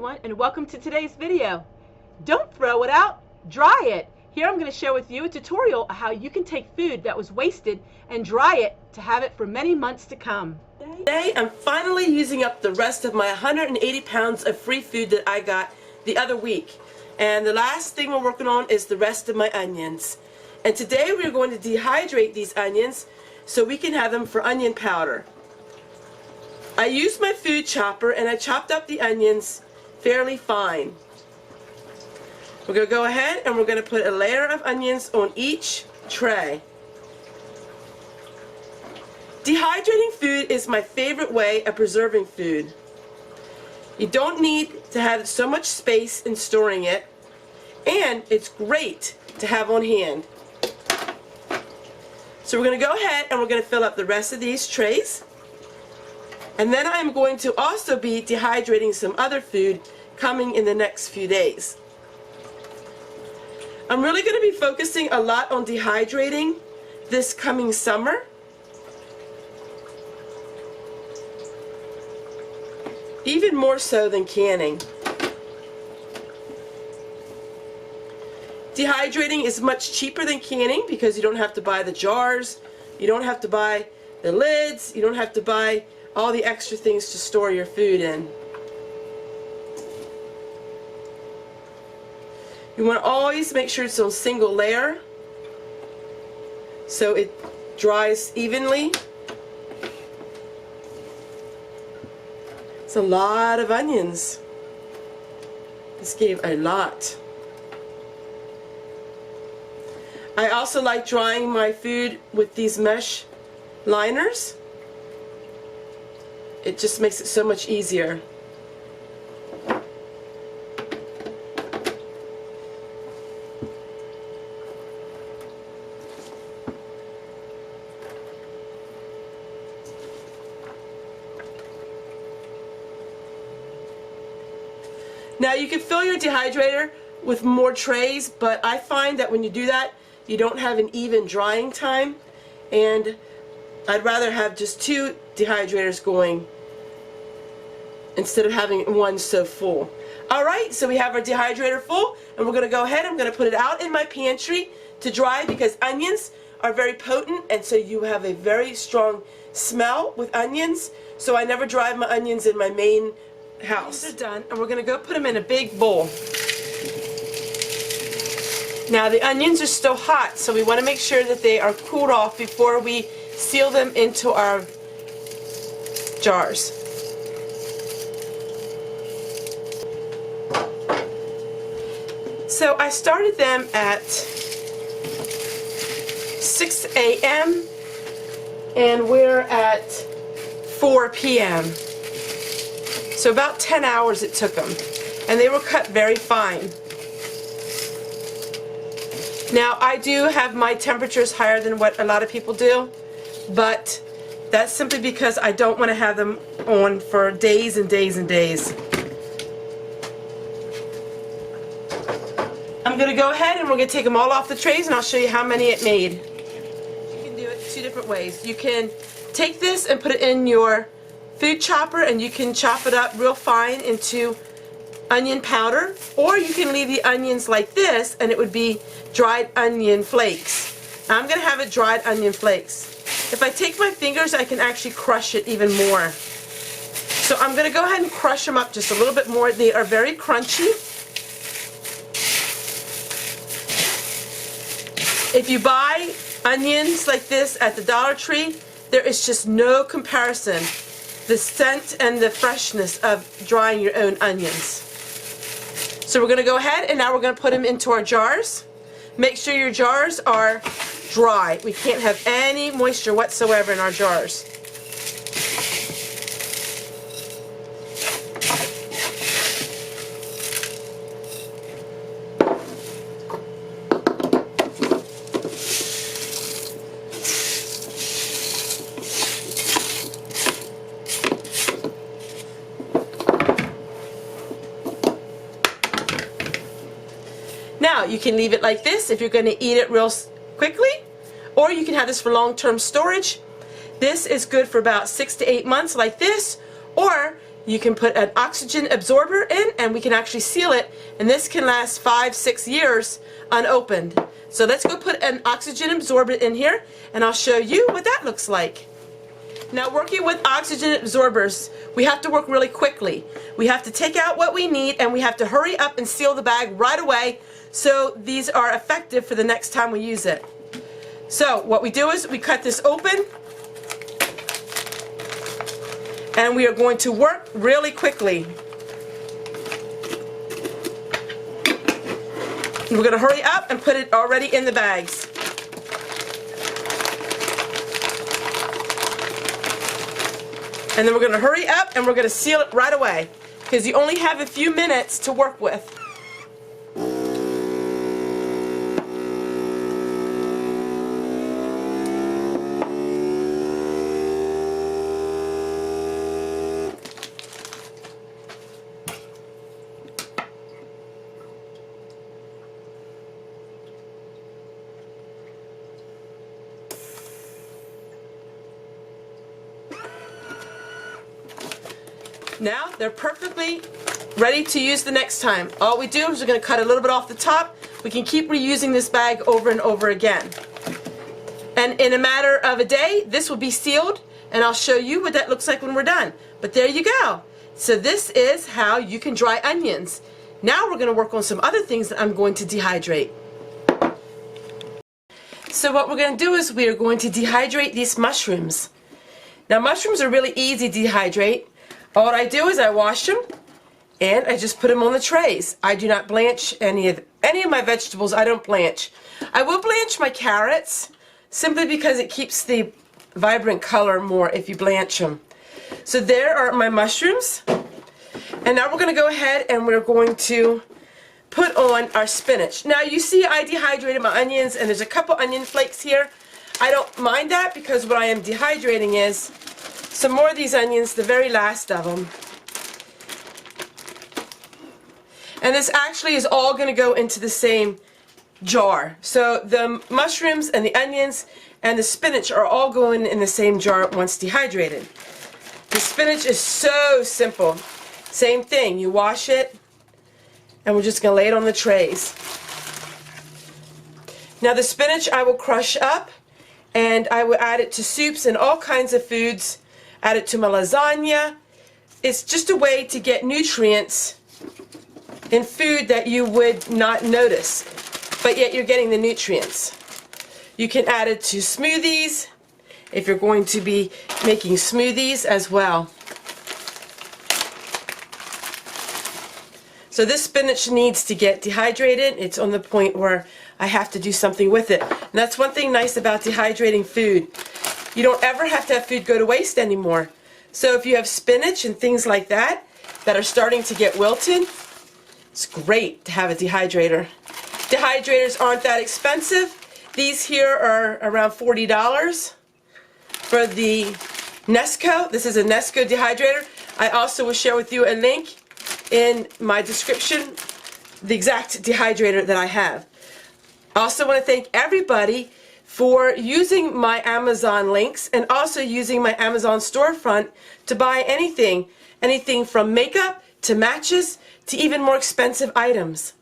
everyone, and welcome to today's video. Don't throw it out, dry it. Here I'm going to share with you a tutorial on how you can take food that was wasted and dry it to have it for many months to come. Today I'm finally using up the rest of my 180 pounds of free food that I got the other week. And the last thing we're working on is the rest of my onions. And today we're going to dehydrate these onions so we can have them for onion powder. I used my food chopper and I chopped up the onions fairly fine. We're going to go ahead and we're going to put a layer of onions on each tray. Dehydrating food is my favorite way of preserving food. You don't need to have so much space in storing it, and it's great to have on hand. So we're going to go ahead and we're going to fill up the rest of these trays. And then I'm going to also be dehydrating some other food coming in the next few days. I'm really going to be focusing a lot on dehydrating this coming summer. Even more so than canning. Dehydrating is much cheaper than canning because you don't have to buy the jars, you don't have to buy the lids, you don't have to buy all the extra things to store your food in. You want to always make sure it's on single layer so it dries evenly. It's a lot of onions. This gave a lot. I also like drying my food with these mesh liners. It just makes it so much easier. Now you can fill your dehydrator with more trays, but I find that when you do that, you don't have an even drying time, and I'd rather have just two dehydrators going instead of having one so full. Alright, so we have our dehydrator full, and we're going to go ahead, I'm going to put it out in my pantry to dry because onions are very potent, and so you have a very strong smell with onions, so I never dry my onions in my main house. These are done, and we're going to go put them in a big bowl. Now the onions are still hot, so we want to make sure that they are cooled off before we seal them into our jars. So I started them at 6 a.m. and we're at 4 p.m. So about 10 hours it took them, and they were cut very fine. Now I do have my temperatures higher than what a lot of people do, but that's simply because I don't want to have them on for days and days and days. I'm going to go ahead and we're going to take them all off the trays, and I'll show you how many it made. You can do it two different ways. You can take this and put it in your food chopper and you can chop it up real fine into onion powder, or you can leave the onions like this and it would be dried onion flakes. Now I'm going to have it dried onion flakes. If I take my fingers, I can actually crush it even more. So I'm going to go ahead and crush them up just a little bit more. They are very crunchy. If you buy onions like this at the Dollar Tree, there is just no comparison. The scent and the freshness of drying your own onions. So we're going to go ahead and now we're going to put them into our jars. Make sure your jars are dry. We can't have any moisture whatsoever in our jars. Now you can leave it like this if you're going to eat it real quickly, or you can have this for long-term storage. This is good for about 6 to 8 months like this, or you can put an oxygen absorber in, and we can actually seal it, and this can last 5-6 years unopened. So let's go put an oxygen absorber in here, and I'll show you what that looks like. Now, working with oxygen absorbers, we have to work really quickly. We have to take out what we need, and we have to hurry up and seal the bag right away so these are effective for the next time we use it. So what we do is we cut this open, and we are going to work really quickly. And we're going to hurry up and put it already in the bags. And then we're going to hurry up and we're going to seal it right away, because you only have a few minutes to work with. Now they're perfectly ready to use the next time. All we do is we're going to cut a little bit off the top. We can keep reusing this bag over and over again. And in a matter of a day, this will be sealed, and I'll show you what that looks like when we're done. But there you go. So this is how you can dry onions. Now we're going to work on some other things that I'm going to dehydrate. So what we're going to do is we are going to dehydrate these mushrooms. Now mushrooms are really easy to dehydrate. All I do is I wash them and I just put them on the trays. I do not blanch any of my vegetables. I don't blanch. I will blanch my carrots simply because it keeps the vibrant color more if you blanch them. So there are my mushrooms. And now we're going to go ahead and we're going to put on our spinach. Now you see I dehydrated my onions, and there's a couple onion flakes here. I don't mind that because what I am dehydrating is some more of these onions, the very last of them. And this actually is all going to go into the same jar. So the mushrooms and the onions and the spinach are all going in the same jar once dehydrated. The spinach is so simple. Same thing, you wash it, and we're just going to lay it on the trays. Now the spinach I will crush up, and I will add it to soups and all kinds of foods. Add it to my lasagna. It's just a way to get nutrients in food that you would not notice, but yet you're getting the nutrients. You can add it to smoothies if you're going to be making smoothies as well. So this spinach needs to get dehydrated. It's on the point where I have to do something with it. And that's one thing nice about dehydrating food. You don't ever have to have food go to waste anymore. So if you have spinach and things like that that are starting to get wilted, it's great to have a dehydrator. Dehydrators aren't that expensive. These here are around $40 for the Nesco. This is a Nesco dehydrator. I also will share with you a link in my description, the exact dehydrator that I have. I also want to thank everybody for using my Amazon links and also using my Amazon storefront to buy anything from makeup to matches to even more expensive items.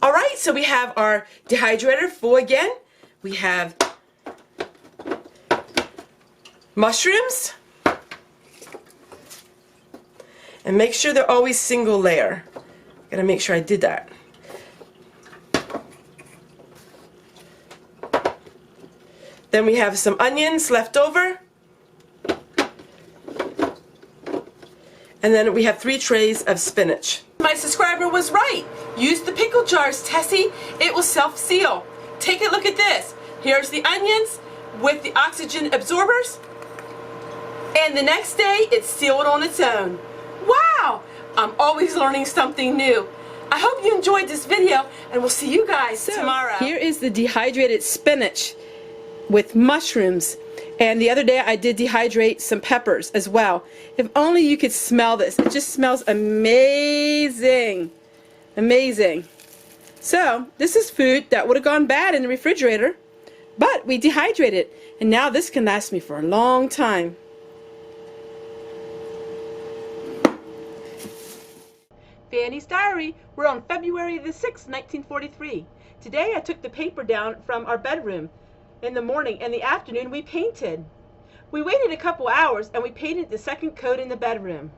Alright, so we have our dehydrator full again. We have mushrooms, and make sure they're always single layer. Gotta make sure I did that. Then we have some onions left over. And then we have 3 trays of spinach. My subscriber was right. Use the pickle jars, Tessie. It will self-seal. Take a look at this. Here's the onions with the oxygen absorbers. And the next day, it's sealed on its own. Wow! I'm always learning something new. I hope you enjoyed this video, and we'll see you guys tomorrow. Here is the dehydrated spinach with mushrooms, and the other day I did dehydrate some peppers as well. If only you could smell this. It just smells amazing. Amazing. So this is food that would have gone bad in the refrigerator, but we dehydrated, and now this can last me for a long time. Fanny's Diary. We're on February the 6th, 1943. Today I took the paper down from our bedroom. In the morning and the afternoon we painted. We waited a couple hours and we painted the second coat in the bedroom.